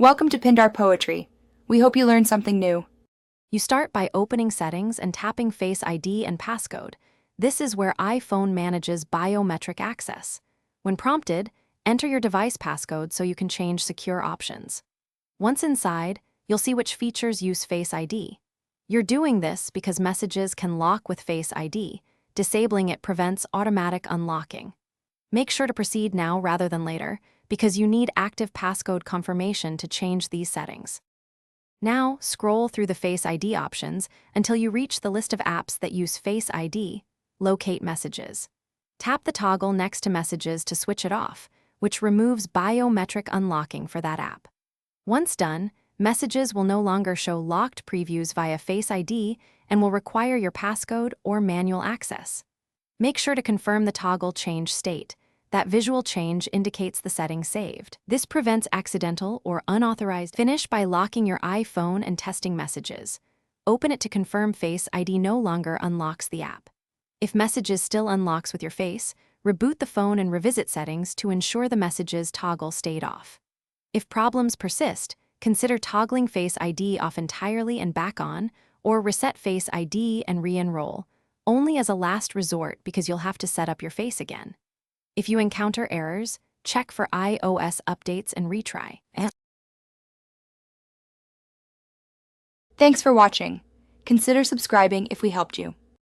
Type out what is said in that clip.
Welcome to Pindar Poetry. We hope you learned something new. You start by opening Settings and tapping Face ID and Passcode. This is where iPhone manages biometric access. When prompted, enter your device passcode so you can change secure options. Once inside, you'll see which features use Face ID. You're doing this because messages can lock with Face ID. Disabling it prevents automatic unlocking. Make sure to proceed now rather than later, because you need active passcode confirmation to change these settings. Now, scroll through the Face ID options until you reach the list of apps that use Face ID. Locate Messages. Tap the toggle next to Messages to switch it off, which removes biometric unlocking for that app. Once done, Messages will no longer show locked previews via Face ID and will require your passcode or manual access. Make sure to confirm the toggle change state. That visual change indicates the setting saved. This prevents accidental or unauthorized. Finish by locking your iPhone and testing Messages. Open it to confirm Face ID no longer unlocks the app. If Messages still unlocks with your face, reboot the phone and revisit settings to ensure the Messages toggle stayed off. If problems persist, consider toggling Face ID off entirely and back on, or reset Face ID and re-enroll, only as a last resort because you'll have to set up your face again. If you encounter errors, check for iOS updates and retry. Thanks for watching. Consider subscribing if we helped you.